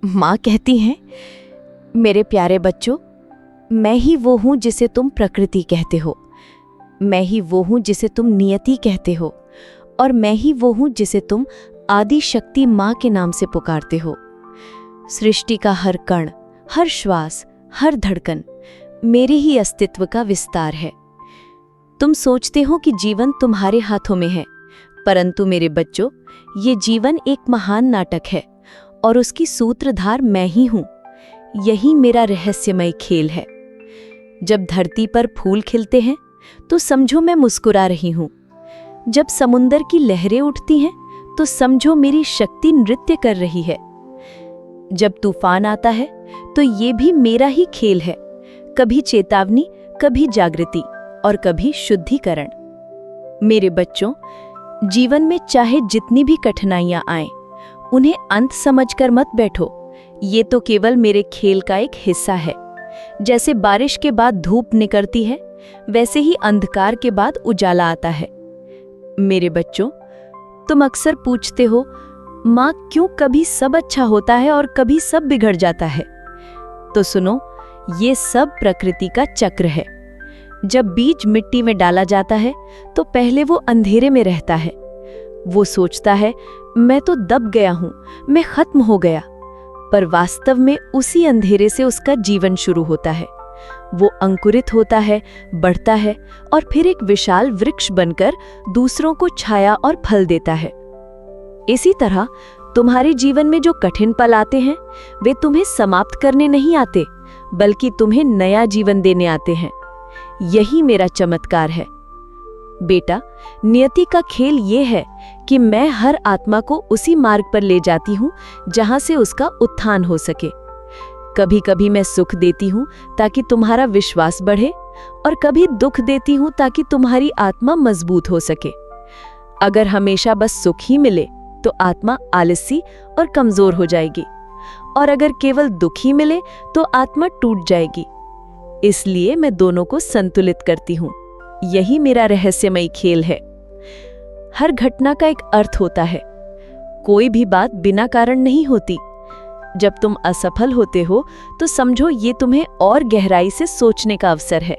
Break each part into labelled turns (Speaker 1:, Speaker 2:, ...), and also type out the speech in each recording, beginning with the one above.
Speaker 1: माँ कहती हैं, मेरे प्यारे बच्चों, मैं ही वो हूँ जिसे तुम प्रकृति कहते हो, मैं ही वो हूँ जिसे तुम नियति कहते हो, और मैं ही वो हूँ जिसे तुम आदि शक्ति माँ के नाम से पुकारते हो। सृष्टि का हर कण, हर श्वास, हर धड़कन मेरे ही अस्तित्व का विस्तार है। तुम सोचते हो कि जीवन तुम्हारे हाथों में है, परंतु मेरे बच्चों, ये जीवन एक महान नाटक है और उसकी सूत्रधार मैं ही हूँ। यही मेरा रहस्यमय खेल है। जब धरती पर फूल खिलते हैं तो समझो मैं मुस्कुरा रही हूँ। जब समुंदर की लहरें उठती हैं तो समझो मेरी शक्ति नृत्य कर रही है। जब तूफान आता है तो ये भी मेरा ही खेल है, कभी चेतावनी, कभी जागृति और कभी शुद्धिकरण। मेरे बच्चों, जीवन में चाहे जितनी भी कठिनाइयां आएं, उन्हें अंत समझकर मत बैठो। ये तो केवल मेरे खेल का एक हिस्सा है। जैसे बारिश के बाद धूप निकलती है, वैसे ही अंधकार के बाद उजाला आता है। मेरे बच्चों, तुम अक्सर पूछते हो, माँ क्यों कभी सब अच्छा होता है और कभी सब बिगड़ जाता है? तो सुनो, ये सब प्रकृति का चक्र है। जब बीज मिट्टी में डाला जाता है तो पहले वो अंधेरे में रहता है। वो सोचता है मैं तो दब गया हूँ, मैं खत्म हो गया। पर वास्तव में उसी अंधेरे से उसका जीवन शुरू होता है। वो अंकुरित होता है, बढ़ता है और फिर एक विशाल वृक्ष बनकर दूसरों को छाया और फल देता है। इसी तरह तुम्हारे जीवन में जो कठिन पल आते हैं, वे तुम्हें समाप्त करने नहीं आते, बल्कि तुम्हें नया जीवन देने आते हैं। यही मेरा चमत्कार है। बेटा, नियति का खेल ये है कि मैं हर आत्मा को उसी मार्ग पर ले जाती हूँ जहाँ से उसका उत्थान हो सके। कभी कभी मैं सुख देती हूँ ताकि तुम्हारा विश्वास बढ़े, और कभी दुख देती हूँ ताकि तुम्हारी आत्मा मजबूत हो सके। अगर हमेशा बस सुख ही मिले तो आत्मा आलसी और कमजोर हो जाएगी, और अगर केवल दुख ही मिले तो आत्मा टूट जाएगी। इसलिए मैं दोनों को संतुलित करती हूँ। यही मेरा रहस्यमय खेल है। हर घटना का एक अर्थ होता है। कोई भी बात बिना कारण नहीं होती। जब तुम असफल होते हो तो समझो ये तुम्हें और गहराई से सोचने का अवसर है।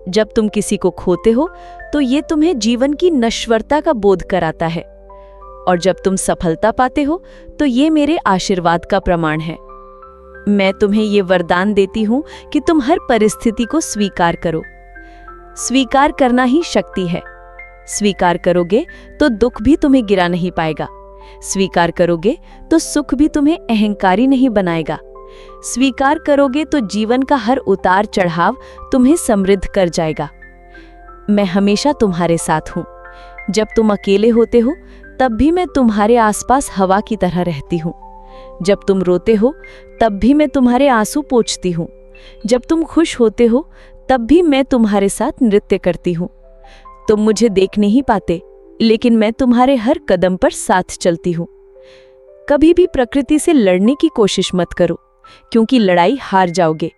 Speaker 1: जब तुम किसी को खोते हो तो ये तुम्हें जीवन की नश्वरता का बोध कराता है, और जब तुम सफलता पाते हो तो ये मेरे आशीर्वाद का प्रमाण है। मैं तुम्हें ये वरदान देती हूँ कि तुम हर परिस्थिति को स्वीकार करो। स्वीकार करना ही शक्ति है। स्वीकार करोगे तो दुख भी तुम्हें गिरा नहीं पाएगा। स्वीकार करोगे तो सुख भी तुम्हें अहंकारी नहीं बनाएगा। स्वीकार करोगे तो जीवन का हर उतार चढ़ाव तुम्हें समृद्ध कर जाएगा। मैं हमेशा तुम्हारे साथ हूँ। जब तुम अकेले होते हो तब भी मैं तुम्हारे आसपास हवा की तरह रहती हूँ। जब तुम रोते हो तब भी मैं तुम्हारे आंसू पोंछती हूँ। जब तुम खुश होते हो तब भी मैं तुम्हारे साथ नृत्य करती हूँ। तुम मुझे देख नहीं पाते, लेकिन मैं तुम्हारे हर कदम पर साथ चलती हूँ। कभी भी प्रकृति से लड़ने की कोशिश मत करो, क्योंकि लड़ाई हार जाओगे।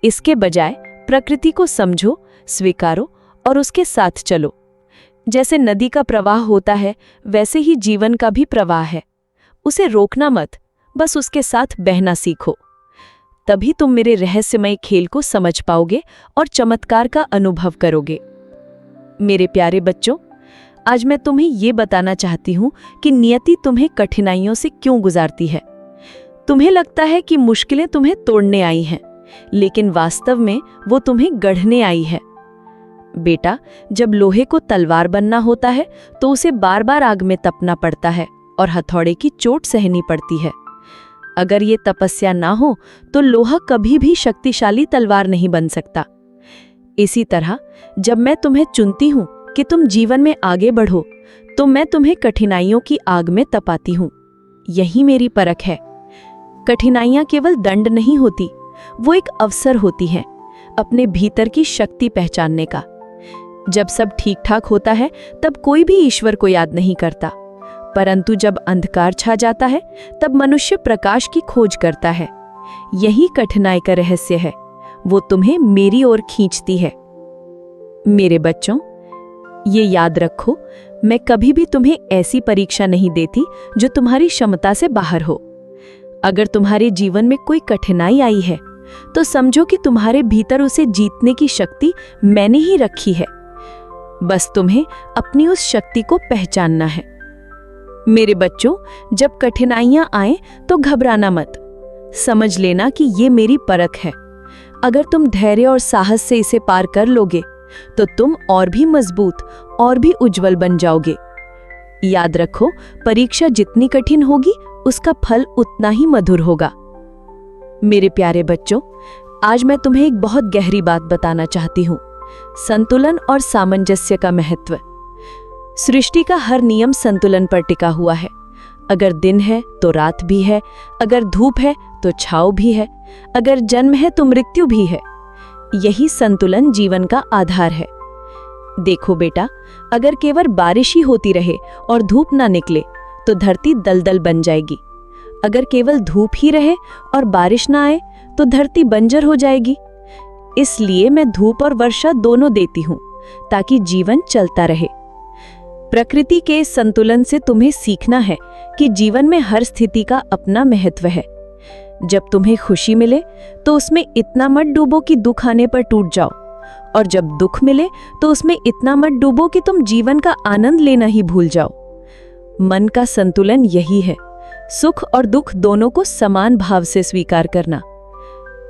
Speaker 1: इसके बजाय प्रकृति को समझो, स्वीकारो और उसके साथ चलो। जैसे नदी का प्रवाह होता है, वैसे ही जीवन का भी प्रवाह है। उसे रोकना मत, बस उसके साथ बहना सीखो। तभी तुम मेरे रहस्यमय खेल को समझ पाओगे और चमत्कार का अनुभव करोगे। मेरे प्यारे बच्चों, आज मैं तुम्हें ये बताना चाहती हूँ कि नियति तुम्हें कठिनाइयों से क्यों गुजारती है। तुम्हें लगता है कि मुश्किलें तुम्हें तोड़ने आई हैं, लेकिन वास्तव में वो तुम्हें गढ़ने आई है। बेटा, जब लोहे को तलवार बनना होता है तो उसे बार बार आग में तपना पड़ता है और हथौड़े की चोट सहनी पड़ती है। अगर ये तपस्या ना हो तो लोहा कभी भी शक्तिशाली तलवार नहीं बन सकता। इसी तरह जब मैं तुम्हें चुनती हूँ कि तुम जीवन में आगे बढ़ो, तो मैं तुम्हें कठिनाइयों की आग में तपाती हूँ। यही मेरी परख है। कठिनाइयाँ केवल दंड नहीं होती, वो एक अवसर होती है अपने भीतर की शक्ति पहचानने का। जब सब ठीक ठाक होता है तब कोई भी ईश्वर को याद नहीं करता, परंतु जब अंधकार छा जाता है तब मनुष्य प्रकाश की खोज करता है। यही कठिनाई का रहस्य है, वो तुम्हें मेरी ओर खींचती है। मेरे बच्चों, ये याद रखो, मैं कभी भी तुम्हें ऐसी परीक्षा नहीं देती जो तुम्हारी क्षमता से बाहर हो। अगर तुम्हारे जीवन में कोई कठिनाई आई है तो समझो कि तुम्हारे भीतर उसे जीतने की शक्ति मैंने ही रखी है। बस तुम्हें अपनी उस शक्ति को पहचानना है। मेरे बच्चों, जब कठिनाइयां आए तो घबराना मत। समझ लेना कि ये मेरी परख है। अगर तुम धैर्य और साहस से इसे पार कर लोगे तो तुम और भी मजबूत और भी उज्जवल बन जाओगे। याद रखो, परीक्षा जितनी कठिन होगी उसका फल उतना ही मधुर होगा। मेरे प्यारे बच्चों, आज मैं तुम्हें एक बहुत गहरी बात बताना चाहती हूँ। संतुलन और सामंजस्य का महत्व। सृष्टि का हर नियम संतुलन पर टिका हुआ है। अगर दिन है तो रात भी है, अगर धूप है तो छाँव भी है, अगर जन्म है तो मृत्यु भी है। यही संतुलन जीवन का आधार है। देखो बेटा, अगर केवल बारिश ही होती रहे और धूप ना निकले तो धरती दलदल बन जाएगी। अगर केवल धूप ही रहे और बारिश ना आए तो धरती बंजर हो जाएगी। इसलिए मैं धूप और वर्षा दोनों देती हूँ ताकि जीवन चलता रहे। प्रकृति के संतुलन से तुम्हें सीखना है कि जीवन में हर स्थिति का अपना महत्व है। जब तुम्हें खुशी मिले तो उसमें इतना मत डूबो कि दुख आने पर टूट जाओ, और जब दुख मिले तो उसमें इतना मत डूबो कि तुम जीवन का आनंद लेना ही भूल जाओ। मन का संतुलन यही है, सुख और दुख दोनों को समान भाव से स्वीकार करना।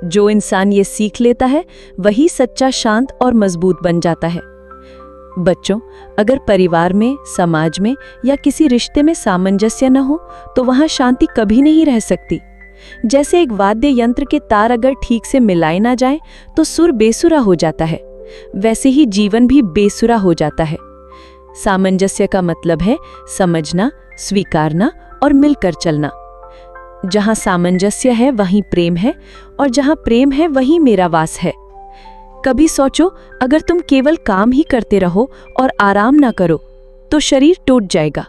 Speaker 1: जो इंसान ये सीख लेता है वही सच्चा, शांत और मजबूत बन जाता है। बच्चों, अगर परिवार में, समाज में या किसी रिश्ते में सामंजस्य न हो तो वहां शांति कभी नहीं रह सकती। जैसे एक वाद्य यंत्र के तार अगर ठीक से मिलाए ना जाएं तो सुर बेसुरा हो जाता है, वैसे ही जीवन भी बेसुरा हो जाता है। सामंजस्य का मतलब है समझना, स्वीकारना और मिलकर चलना। जहां सामंजस्य है वहीं प्रेम है, और जहां प्रेम है वहीं मेरा वास है। कभी सोचो, अगर तुम केवल काम ही करते रहो और आराम ना करो तो शरीर टूट जाएगा।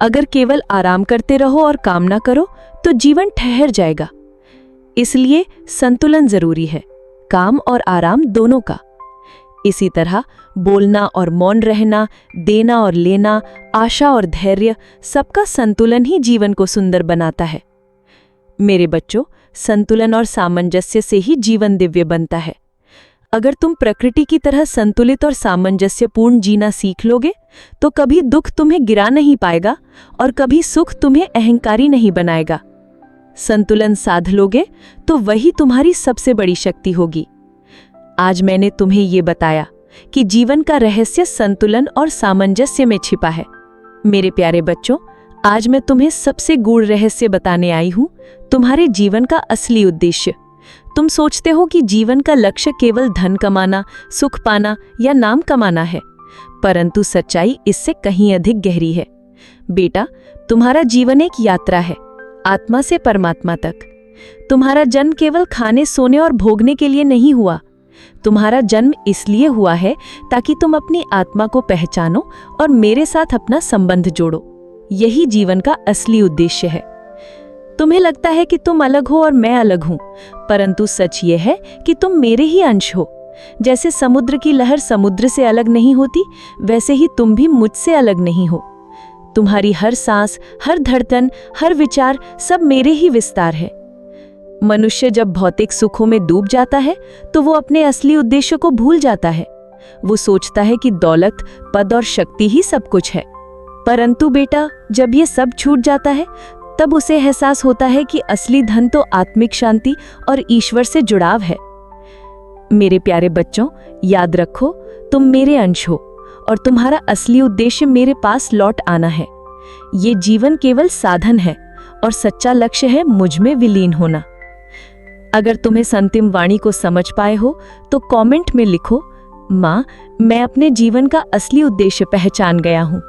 Speaker 1: अगर केवल आराम करते रहो और काम ना करो तो जीवन ठहर जाएगा। इसलिए संतुलन जरूरी है, काम और आराम दोनों का। इसी तरह बोलना और मौन रहना, देना और लेना, आशा और धैर्य, सबका संतुलन ही जीवन को सुंदर बनाता है। मेरे बच्चों, संतुलन और सामंजस्य से ही जीवन दिव्य बनता है। अगर तुम प्रकृति की तरह संतुलित और सामंजस्यपूर्ण जीना सीख लोगे तो कभी दुख तुम्हें गिरा नहीं पाएगा और कभी सुख तुम्हें अहंकारी नहीं बनाएगा। संतुलन साध लोगे तो वही तुम्हारी सबसे बड़ी शक्ति होगी। आज मैंने तुम्हें ये बताया कि जीवन का रहस्य संतुलन और सामंजस्य में छिपा है। मेरे प्यारे बच्चों, आज मैं तुम्हें सबसे गूढ़ रहस्य बताने आई हूँ, तुम्हारे जीवन का असली उद्देश्य। तुम सोचते हो कि जीवन का लक्ष्य केवल धन कमाना, सुख पाना या नाम कमाना है, परंतु सच्चाई इससे कहीं अधिक गहरी है। बेटा, तुम्हारा जीवन एक यात्रा है, आत्मा से परमात्मा तक। तुम्हारा जन्म केवल खाने, सोने और भोगने के लिए नहीं हुआ। तुम्हारा जन्म इसलिए हुआ है ताकि तुम अपनी आत्मा को पहचानो और मेरे साथ अपना संबंध जोड़ो। यही जीवन का असली उद्देश्य है। तुम्हें लगता है कि तुम अलग हो और मैं अलग हूं, परंतु सच ये है कि तुम मेरे ही अंश हो। जैसे समुद्र की लहर समुद्र से अलग नहीं होती, वैसे ही तुम भी मुझसे अलग नहीं हो। तुम्हारी हर सांस, हर धड़कन, हर विचार सब मेरे ही विस्तार है। मनुष्य जब भौतिक सुखों में डूब जाता है तो वो अपने असली उद्देश्य को भूल जाता है। वो सोचता है कि दौलत, पद और शक्ति ही सब कुछ है। परंतु बेटा, जब ये सब छूट जाता है तब उसे एहसास होता है कि असली धन तो आत्मिक शांति और ईश्वर से जुड़ाव है। मेरे प्यारे बच्चों, याद रखो, तुम मेरे अंश हो और तुम्हारा असली उद्देश्य मेरे पास लौट आना है। ये जीवन केवल साधन है और सच्चा लक्ष्य है मुझ में विलीन होना। अगर तुम्हें अंतिम वाणी को समझ पाए हो तो कमेंट में लिखो, माँ, मैं अपने जीवन का असली उद्देश्य पहचान गया हूँ।